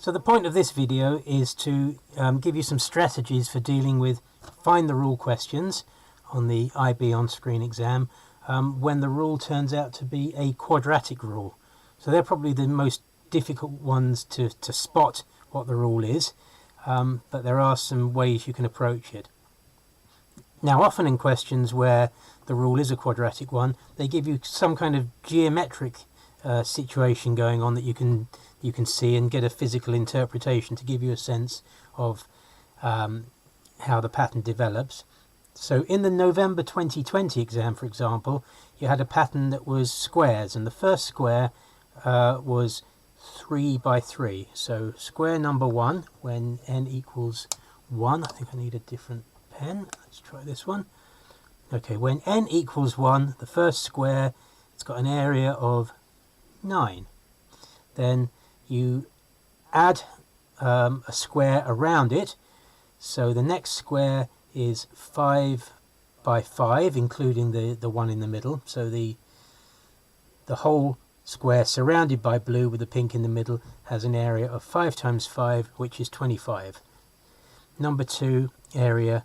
So the point of this video is to give you some strategies for dealing with find the rule questions on the IB on-screen exam when the rule turns out to be a quadratic rule. So they're probably the most difficult ones to spot what the rule is, but there are some ways you can approach it. Now, often in questions where the rule is a quadratic one, they give you some kind of geometric situation going on that you can see and get a physical interpretation to give you a sense of how the pattern develops. So in the November 2020 exam, for example, you had a pattern that was squares, and the first square was 3 by 3. So square number 1 when n equals 1. I think I need a different pen. Let's try this one. Okay, when n equals 1, the first square, it's got an area of 9. Then you add a square around it, so the next square is 5 by 5, including the one in the middle. So the whole square surrounded by blue with the pink in the middle has an area of 5 times 5, which is 25. Number 2, area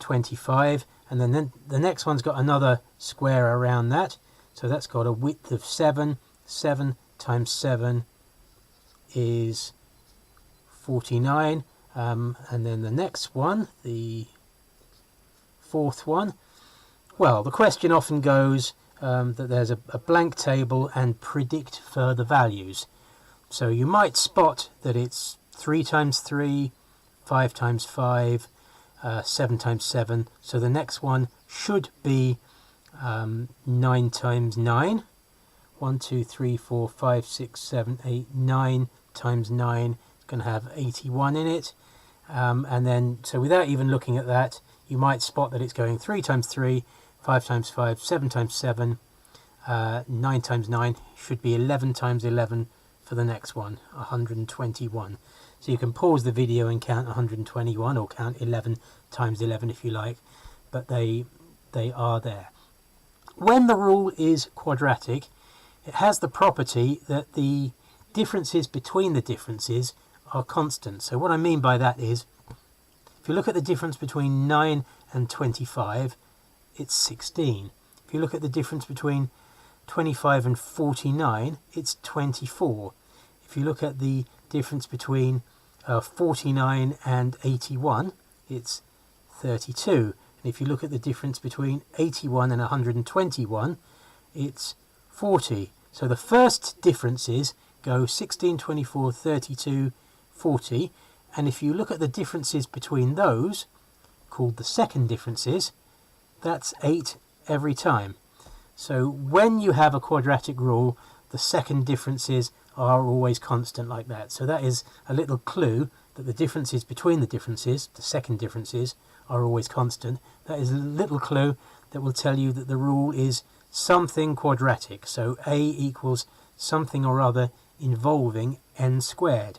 25, and then the next one's got another square around that, so that's got a width of 7. 7 times 7 is 49, and then the next one, the fourth one, well, the question often goes that there's a blank table and predict further values. So you might spot that it's 3 times 3, 5 times 5, 7 times 7, so the next one should be 9 times 9. 1, 2, 3, 4, 5, 6, 7, 8, 9 times 9 is going to have 81 in it. And then, so without even looking at that, you might spot that it's going 3 times 3, 5 times 5, 7 times 7, 9 times 9 should be 11 times 11 for the next one, 121. So you can pause the video and count 121, or count 11 times 11 if you like, but they are there. When the rule is quadratic, it has the property that the differences between the differences are constant. So what I mean by that is, if you look at the difference between 9 and 25, it's 16. If you look at the difference between 25 and 49, it's 24. If you look at the difference between 49 and 81, it's 32. And if you look at the difference between 81 and 121, it's 40. So the first differences go 16, 24, 32, 40, and if you look at the differences between those, called the second differences, that's 8 every time. So when you have a quadratic rule, the second differences are always constant like that. So that is a little clue that the differences between the differences, the second differences, are always constant. That is a little clue that will tell you that the rule is something quadratic. So a equals something or other involving n squared.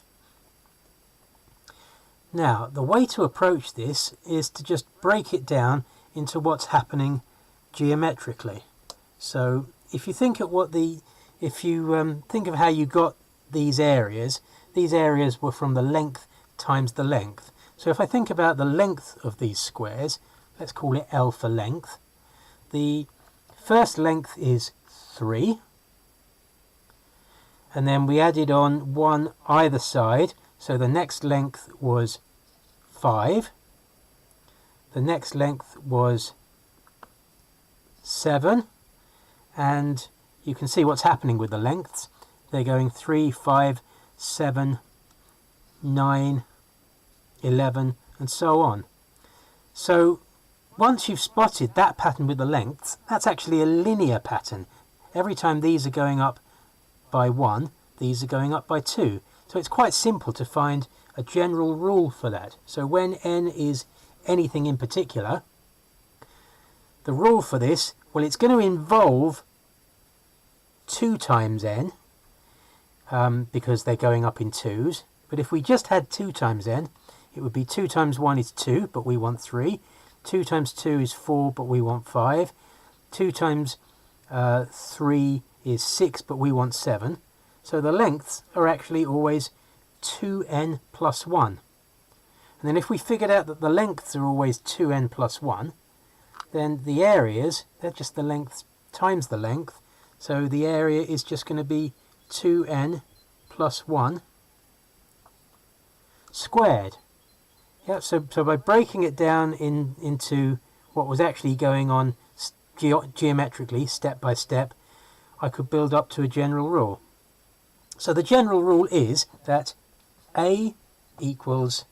Now, the way to approach this is to just break it down into what's happening geometrically. So if you think of think of how you got these areas were from the length times the length. So if I think about the length of these squares, let's call it L for length. The first length is 3, and then we added on 1 either side, so the next length was 5, the next length was 7, and you can see what's happening with the lengths. They're going 3, 5, 7, 9, 11, and so on. So once you've spotted that pattern with the lengths, that's actually a linear pattern. Every time these are going up by 1, these are going up by 2. So it's quite simple to find a general rule for that. So when n is anything in particular, the rule for this, well, it's going to involve 2 times n, because they're going up in 2s. But if we just had 2 times n, it would be 2 times 1 is 2, but we want 3. 2 times 2 is 4, but we want 5. 2 times 3 is 6, but we want 7. So the lengths are actually always 2n plus 1. And then if we figured out that the lengths are always 2n plus 1, then the areas, they're just the length times the length. So the area is just going to be 2n plus 1 squared. Yeah, so by breaking it down into what was actually going on geometrically, step by step, I could build up to a general rule. So the general rule is that A equals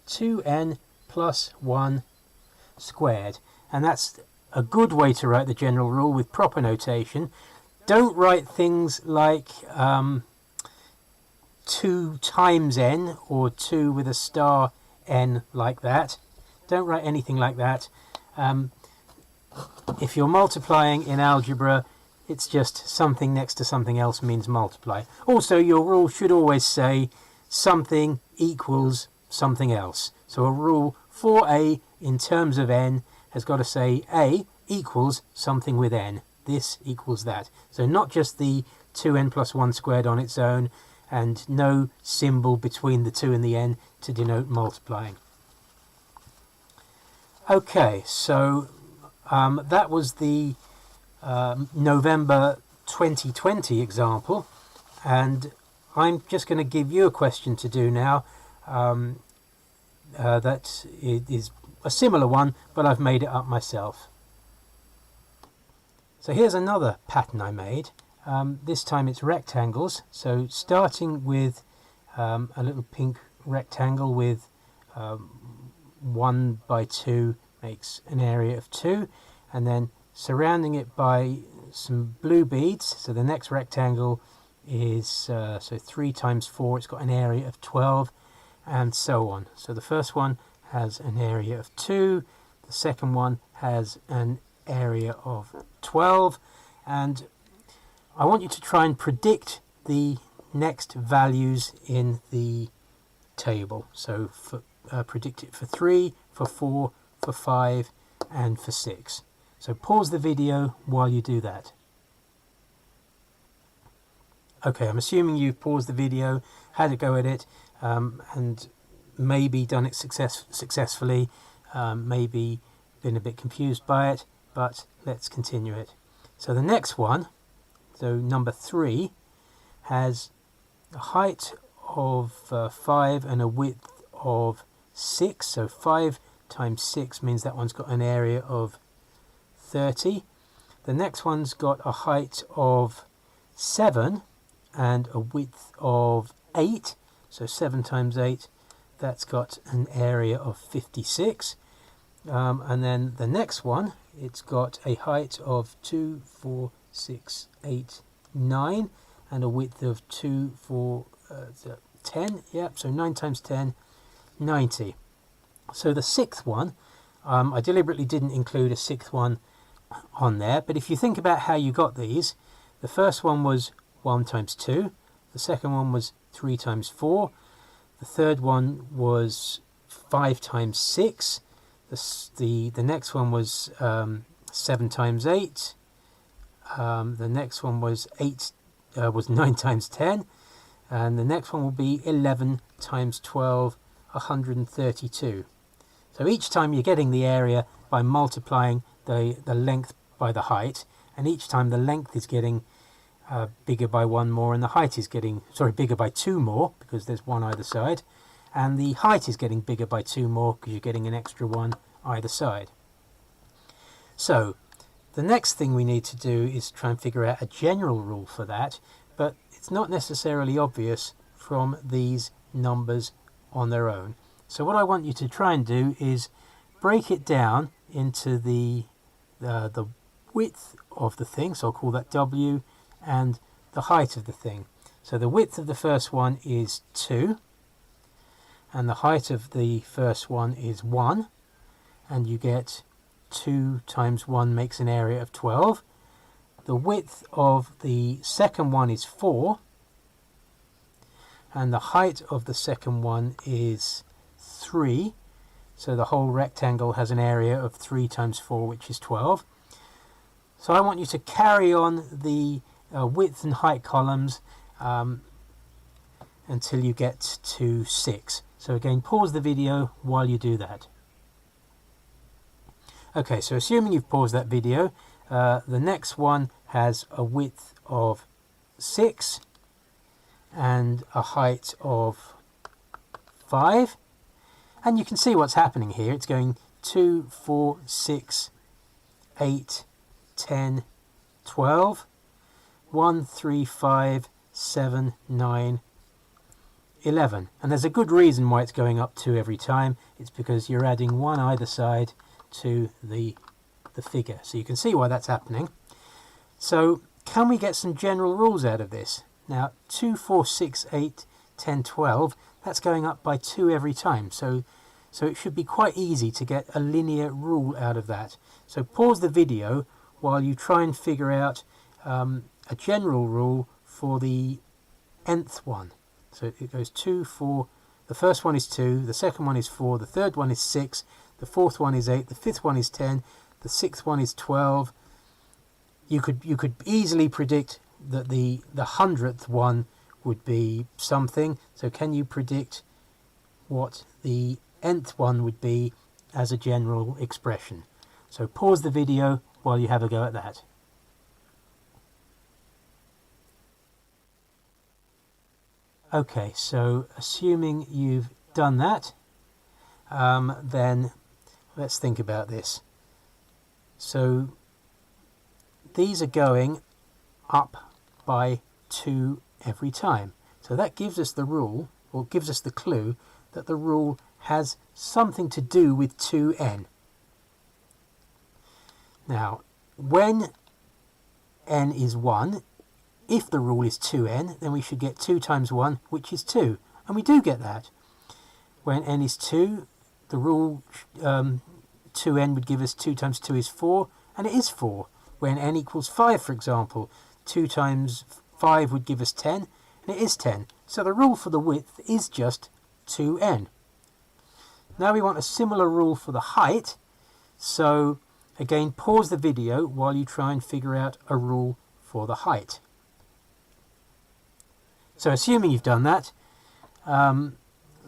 2n plus 1 squared. And that's a good way to write the general rule with proper notation. Don't write things like 2 times n or 2 with a star n like that. Don't write anything like that. If you're multiplying in algebra, it's just something next to something else means multiply. Also, your rule should always say something equals something else. So a rule for A in terms of n has got to say A equals something with n. This equals that. So not just the 2n plus 1 squared on its own, and no symbol between the 2 and the n to denote multiplying. Okay, so that was the November 2020 example, and I'm just going to give you a question to do now that is a similar one, but I've made it up myself. So here's another pattern I made. This time it's rectangles, so starting with a little pink rectangle with 1 by 2 makes an area of 2, and then surrounding it by some blue beads. So the next rectangle is so 3 times 4, it's got an area of 12, and so on. So the first one has an area of 2, the second one has an area of 12, and I want you to try and predict the next values in the table. So predict it for 3, for 4, for 5, and for 6. So pause the video while you do that. Okay, I'm assuming you've paused the video, had a go at it, and maybe done it successfully, maybe been a bit confused by it, but let's continue it. So the next one, so number 3, has a height of 5 and a width of 6. So 5 times 6 means that one's got an area of 30. The next one's got a height of 7 and a width of 8. So 7 times 8, that's got an area of 56. And then the next one, it's got a height of 2, 4, 6, 8, 9, and a width of 2, 4, 10. Yep, so 9 times 10, 90. So the 6th one, I deliberately didn't include a 6th one on there, but if you think about how you got these, the first one was 1 times 2, the second one was 3 times 4, the third one was 5 times 6, the next one was 7 times 8, the next one was 9 times 10, and the next one will be 11 times 12, 132. So each time you're getting the area by multiplying the length by the height, and each time the length is getting bigger by 1 more, and the height is getting, bigger by 2 more, because there's 1 either side, and the height is getting bigger by 2 more, because you're getting an extra 1 either side. So the next thing we need to do is try and figure out a general rule for that, but it's not necessarily obvious from these numbers on their own. So what I want you to try and do is break it down into the width of the thing, so I'll call that W, and the height of the thing. So the width of the first one is 2, and the height of the first one is 1, and you get 2 times 1 makes an area of 12. The width of the second one is 4, and the height of the second one is 3, so the whole rectangle has an area of 3 times 4, which is 12. So I want you to carry on the width and height columns until you get to 6. So again, pause the video while you do that. Okay, so assuming you've paused that video, the next one has a width of 6 and a height of 5. And you can see what's happening here. It's going 2, 4, 6, 8, 10, 12, 1, 3, 5, 7, 9, 11. And there's a good reason why it's going up 2 every time. It's because you're adding 1 either side to the figure. So you can see why that's happening. So can we get some general rules out of this? Now 2, 4, 6, 8, 10, 12, that's going up by 2 every time. So it should be quite easy to get a linear rule out of that. So pause the video while you try and figure out a general rule for the nth one. So it goes 2, 4, the first one is 2, the second one is 4, the third one is 6, the fourth one is 8, the fifth one is 10, the sixth one is 12. You could easily predict that the 100th one would be something. So can you predict what the nth one would be as a general expression? So pause the video while you have a go at that. Okay, so assuming you've done that, then let's think about this. So these are going up by 2 every time. So that gives us the rule, or gives us the clue, that the rule has something to do with 2n. Now, when n is 1, if the rule is 2n, then we should get 2 times 1, which is 2. And we do get that. When n is 2, the rule 2n would give us 2 times 2 is 4, and it is 4. When n equals 5, for example, 2 times 5 would give us 10, and it is 10. So the rule for the width is just 2n. Now we want a similar rule for the height. So again, pause the video while you try and figure out a rule for the height. So assuming you've done that,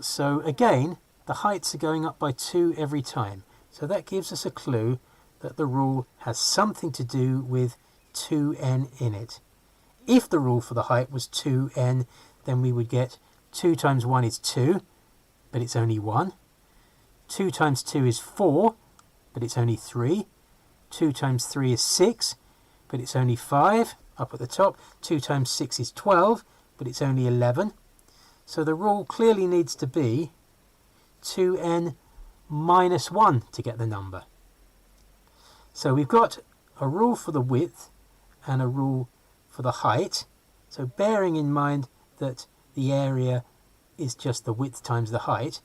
so again, the heights are going up by 2 every time. So that gives us a clue that the rule has something to do with 2n in it. If the rule for the height was 2n, then we would get 2 times 1 is 2, but it's only 1. 2 times 2 is 4, but it's only 3. 2 times 3 is 6, but it's only 5, up at the top. 2 times 6 is 12, but it's only 11. So the rule clearly needs to be 2n minus 1 to get the number. So we've got a rule for the width and a rule for the height. So bearing in mind that the area is just the width times the height,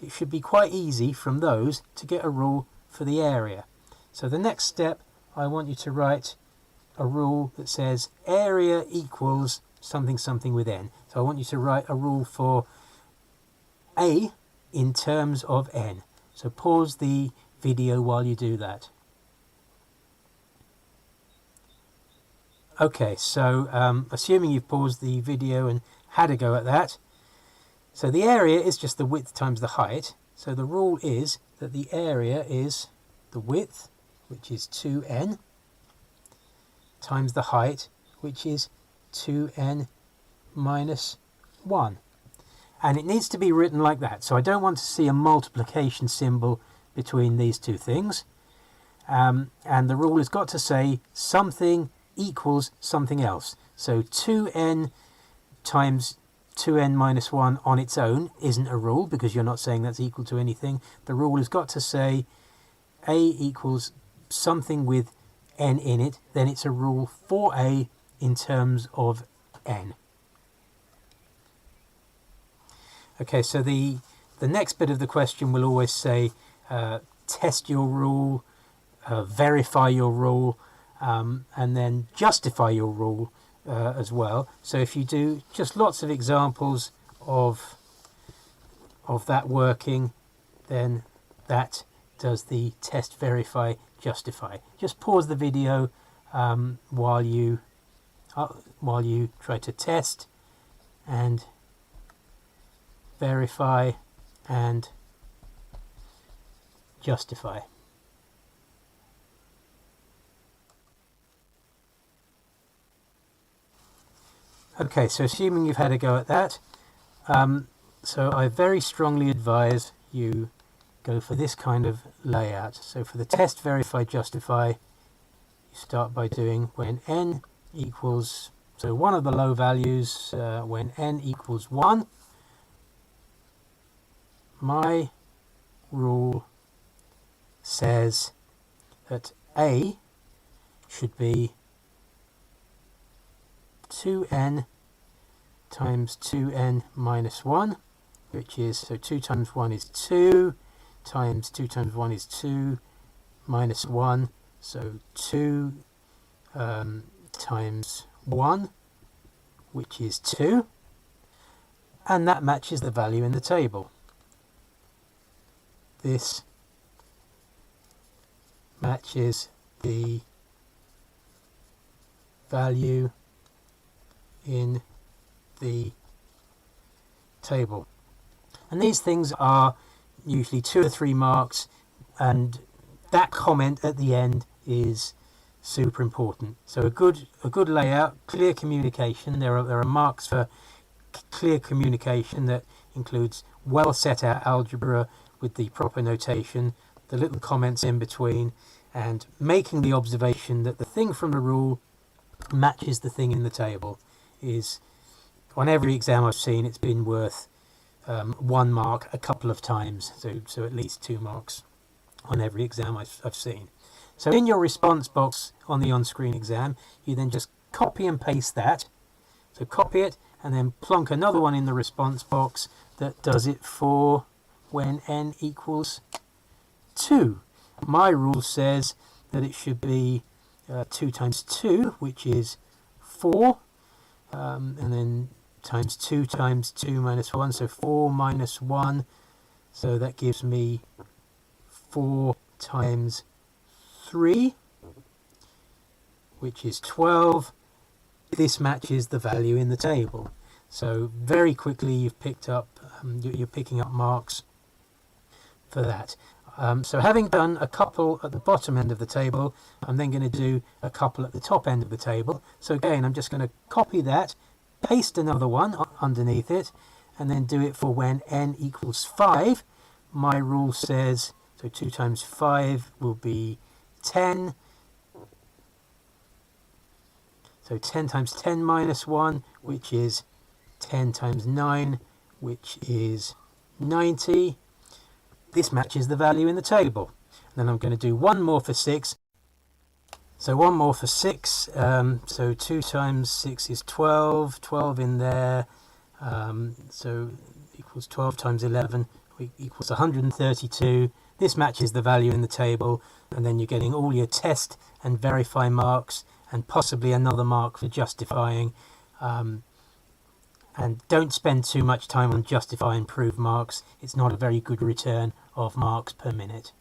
it should be quite easy from those to get a rule for the area. So the next step, I want you to write a rule that says area equals something something with n. So I want you to write a rule for a in terms of n. So pause the video while you do that. Okay, so assuming you've paused the video and had a go at that, so the area is just the width times the height. So the rule is that the area is the width, which is 2n, times the height, which is 2n minus 1. And it needs to be written like that. So I don't want to see a multiplication symbol between these two things. And the rule has got to say something equals something else. So 2n times 2n minus 1 on its own isn't a rule, because you're not saying that's equal to anything. The rule has got to say a equals something with n in it, then it's a rule for a in terms of n. Okay, so the next bit of the question will always say test your rule, verify your rule, and then justify your rule as well. So if you do just lots of examples of that working, then that does the test, verify, justify. Just pause the video while you try to test and verify, and justify. Okay, so assuming you've had a go at that, so I very strongly advise you go for this kind of layout. So for the test, verify, justify, you start by doing when n equals, so one of the low values, when n equals 1, my rule says that a should be 2n times 2n minus 1, which is, so 2 times 1 is 2, times 2 times 1 is 2, minus 1, so 2 times 1, which is 2, and that matches the value in the table. This matches the value in the table. And these things are usually 2 or 3 marks, and that comment at the end is super important. So a good layout, clear communication. There are marks for clear communication that includes well set out algebra with the proper notation, the little comments in between, and making the observation that the thing from the rule matches the thing in the table. Is, on every exam I've seen, it's been worth 1 mark a couple of times, so at least 2 marks on every exam I've seen. So in your response box on the on-screen exam, you then just copy and paste that. So copy it and then plonk another one in the response box that does it for when n equals 2. My rule says that it should be 2 times 2, which is 4, and then times 2 times 2 minus 1, so 4 minus 1, so that gives me 4 times 3, which is 12. This matches the value in the table. So very quickly you've picked up, you're picking up marks for that. So having done a couple at the bottom end of the table, I'm then going to do a couple at the top end of the table. So again, I'm just going to copy that, paste another one underneath it, and then do it for when n equals 5. My rule says, so 2 times 5 will be 10. So 10 times 10 minus 1, which is 10 times 9, which is 90. This matches the value in the table. And then I'm going to do one more for 6. So one more for 6. So 2 times 6 is 12. 12 in there. So equals 12 times 11 equals 132. This matches the value in the table. And then you're getting all your test and verify marks, and possibly another mark for justifying. And don't spend too much time on justify and prove marks. It's not a very good return of marks per minute.